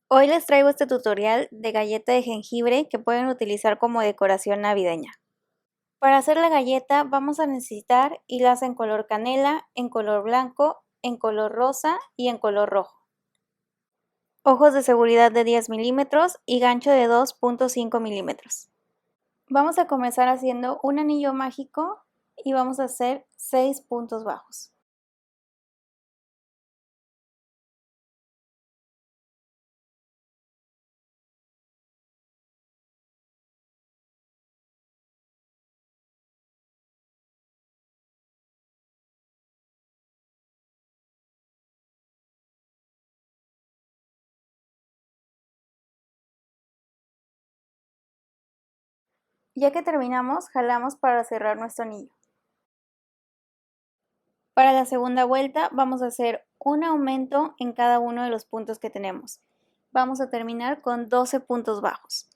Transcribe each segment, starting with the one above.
Hoy les traigo este tutorial de galleta de jengibre que pueden utilizar como decoración navideña. Para hacer la galleta vamos a necesitar hilas en color canela, en color blanco, en color rosa y en color rojo. Ojos de seguridad de 10 milímetros y gancho de 2.5 milímetros. Vamos a comenzar haciendo un anillo mágico y vamos a hacer 6 puntos bajos. Ya que terminamos, jalamos para cerrar nuestro anillo. Para la segunda vuelta vamos a hacer un aumento en cada uno de los puntos que tenemos. Vamos a terminar con 12 puntos bajos.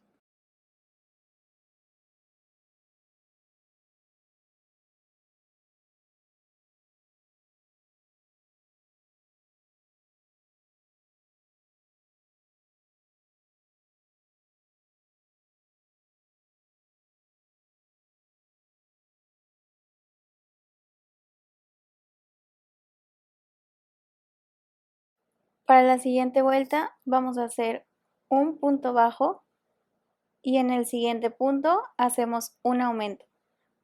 Para la siguiente vuelta vamos a hacer un punto bajo y en el siguiente punto hacemos un aumento.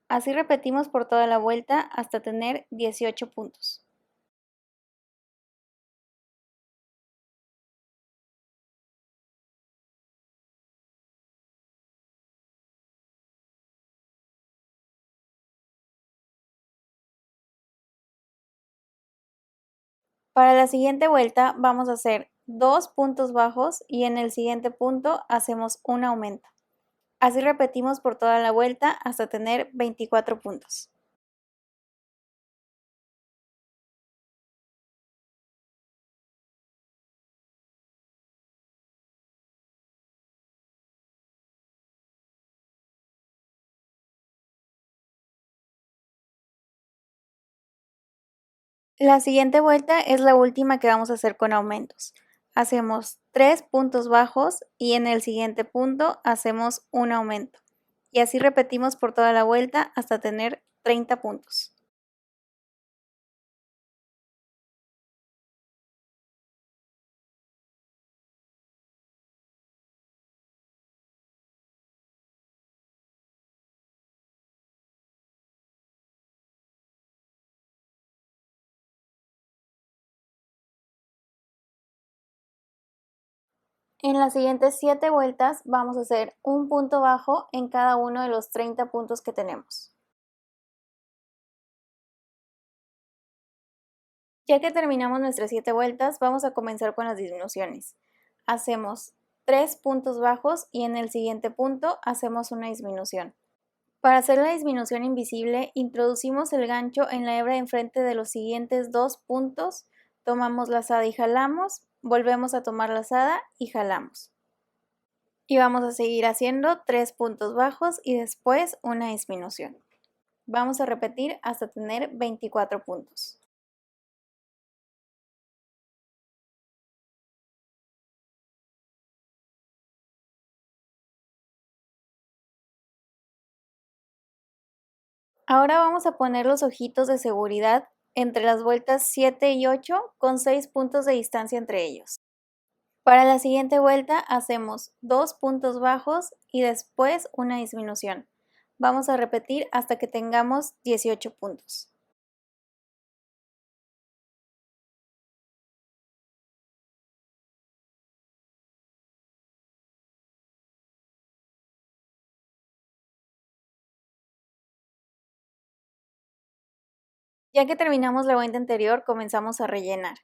Así repetimos por toda la vuelta hasta tener 18 puntos. Para la siguiente vuelta vamos a hacer 2 puntos bajos y en el siguiente punto hacemos un aumento. Así repetimos por toda la vuelta hasta tener 24 puntos. La siguiente vuelta es la última que vamos a hacer con aumentos. Hacemos 3 puntos bajos y en el siguiente punto hacemos un aumento. Y así repetimos por toda la vuelta hasta tener 30 puntos. En las siguientes 7 vueltas vamos a hacer un punto bajo en cada uno de los 30 puntos que tenemos. Ya que terminamos nuestras 7 vueltas, vamos a comenzar con las disminuciones. Hacemos 3 puntos bajos y en el siguiente punto hacemos una disminución. Para hacer la disminución invisible, introducimos el gancho en la hebra de enfrente de los siguientes 2 puntos, tomamos lazada y jalamos, volvemos a tomar lazada y jalamos. Y vamos a seguir haciendo 3 puntos bajos y después una disminución. Vamos a repetir hasta tener 24 puntos. Ahora vamos a poner los ojitos de seguridad entre las vueltas 7 y 8 con 6 puntos de distancia entre ellos. Para la siguiente vuelta hacemos 2 puntos bajos y después una disminución. Vamos a repetir hasta que tengamos 18 puntos. Ya que terminamos la vuelta anterior, comenzamos a rellenar.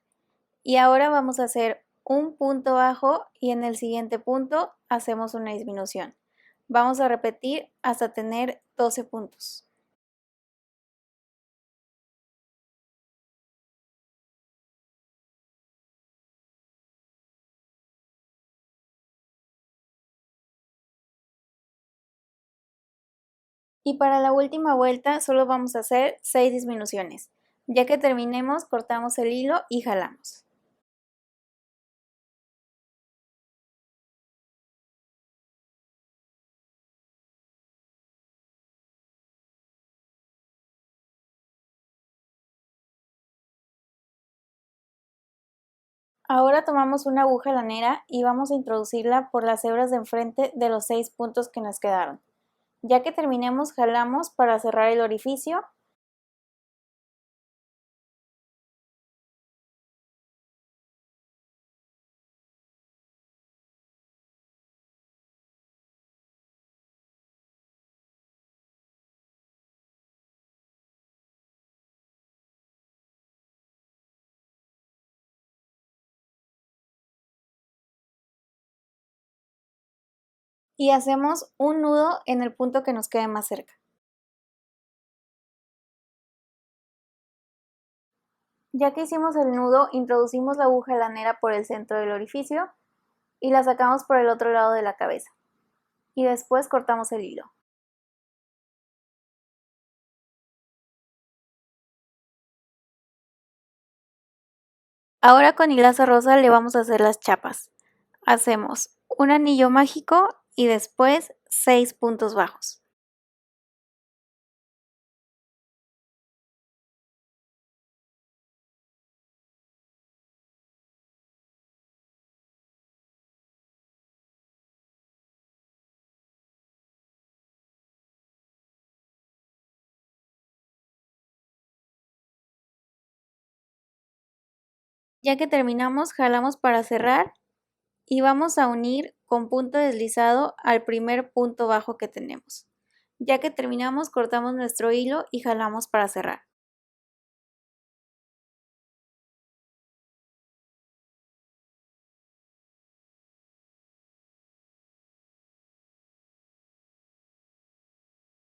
Y ahora vamos a hacer un punto bajo y en el siguiente punto hacemos una disminución. Vamos a repetir hasta tener 12 puntos. Y para la última vuelta solo vamos a hacer 6 disminuciones. Ya que terminemos, cortamos el hilo y jalamos. Ahora tomamos una aguja lanera y vamos a introducirla por las hebras de enfrente de los 6 puntos que nos quedaron. Ya que terminemos, jalamos para cerrar el orificio. Y hacemos un nudo en el punto que nos quede más cerca. Ya que hicimos el nudo, introducimos la aguja lanera por el centro del orificio y la sacamos por el otro lado de la cabeza. Y después cortamos el hilo. Ahora con hilazo rosa le vamos a hacer las chapas. Hacemos un anillo mágico y después 6 puntos bajos. Ya que terminamos, jalamos para cerrar y vamos a unir con punto deslizado al primer punto bajo que tenemos. Ya que terminamos, cortamos nuestro hilo y jalamos para cerrar.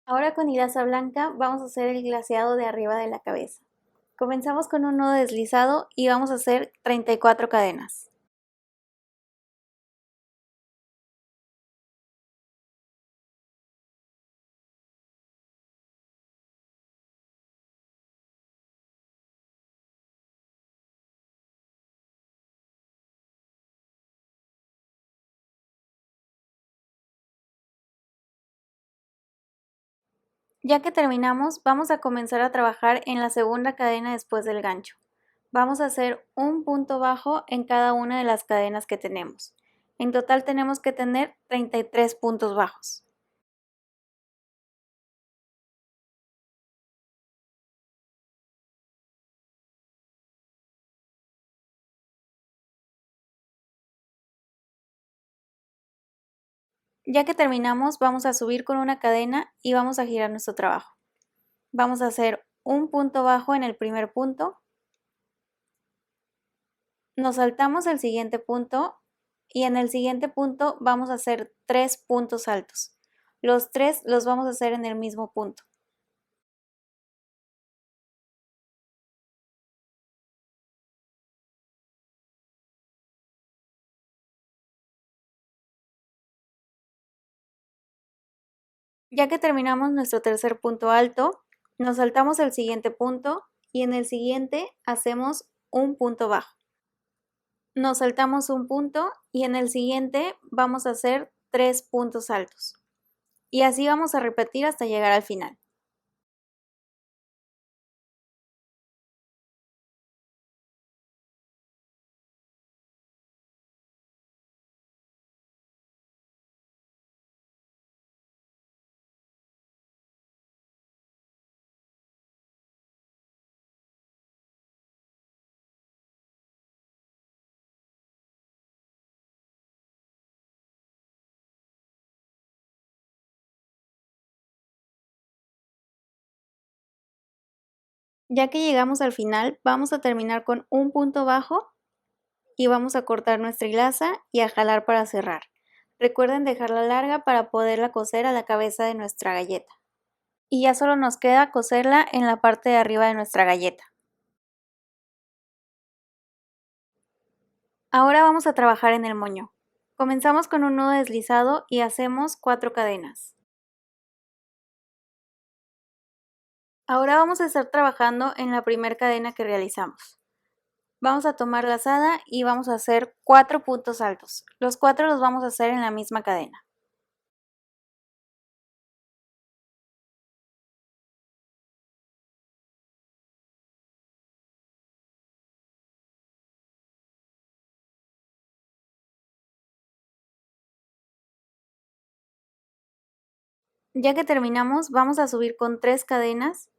Ahora con hilaza blanca vamos a hacer el glaseado de arriba de la cabeza. Comenzamos con un nudo deslizado y vamos a hacer 34 cadenas. Ya que terminamos, vamos a comenzar a trabajar en la segunda cadena después del gancho. Vamos a hacer un punto bajo en cada una de las cadenas que tenemos. En total tenemos que tener 33 puntos bajos. Ya que terminamos, vamos a subir con una cadena y vamos a girar nuestro trabajo. Vamos a hacer un punto bajo en el primer punto, nos saltamos el siguiente punto y en el siguiente punto vamos a hacer 3 puntos altos. Los 3 los vamos a hacer en el mismo punto. Ya que terminamos nuestro tercer punto alto, nos saltamos el siguiente punto y en el siguiente hacemos un punto bajo. Nos saltamos un punto y en el siguiente vamos a hacer 3 puntos altos. Y así vamos a repetir hasta llegar al final. Ya que llegamos al final, vamos a terminar con un punto bajo y vamos a cortar nuestra hilaza y a jalar para cerrar. Recuerden dejarla larga para poderla coser a la cabeza de nuestra galleta. Y ya solo nos queda coserla en la parte de arriba de nuestra galleta. Ahora vamos a trabajar en el moño. Comenzamos con un nudo deslizado y hacemos 4 cadenas. Ahora vamos a estar trabajando en la primera cadena que realizamos. Vamos a tomar la lazada y vamos a hacer 4 puntos altos. Los 4 los vamos a hacer en la misma cadena. Ya que terminamos, vamos a subir con 3 cadenas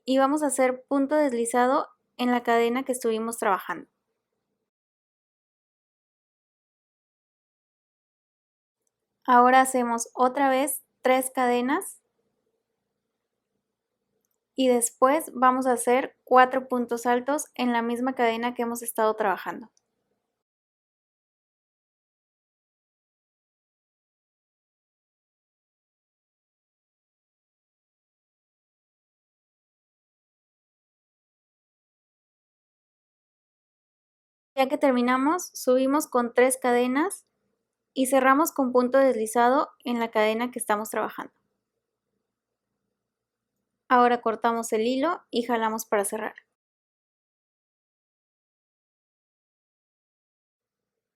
y vamos a hacer punto deslizado en la cadena que estuvimos trabajando. Ahora hacemos otra vez 3 cadenas y después vamos a hacer 4 puntos altos en la misma cadena que hemos estado trabajando. Ya que terminamos, subimos con 3 cadenas y cerramos con punto deslizado en la cadena que estamos trabajando. Ahora cortamos el hilo y jalamos para cerrar.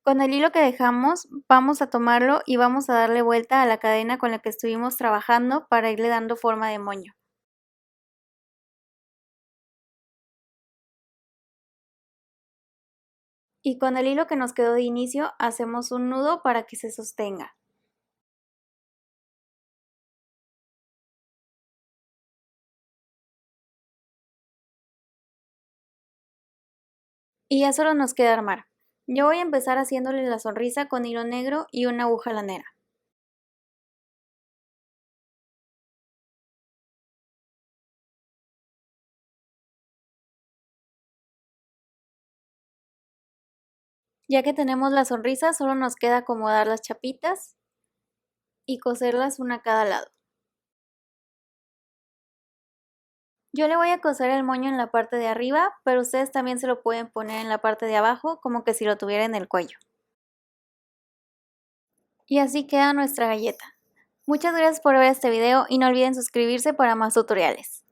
Con el hilo que dejamos, vamos a tomarlo y vamos a darle vuelta a la cadena con la que estuvimos trabajando para irle dando forma de moño. Y con el hilo que nos quedó de inicio, hacemos un nudo para que se sostenga. Y ya solo nos queda armar. Yo voy a empezar haciéndole la sonrisa con hilo negro y una aguja lanera. Ya que tenemos la sonrisa, solo nos queda acomodar las chapitas y coserlas una a cada lado. Yo le voy a coser el moño en la parte de arriba, pero ustedes también se lo pueden poner en la parte de abajo, como que si lo tuviera en el cuello. Y así queda nuestra galleta. Muchas gracias por ver este video y no olviden suscribirse para más tutoriales.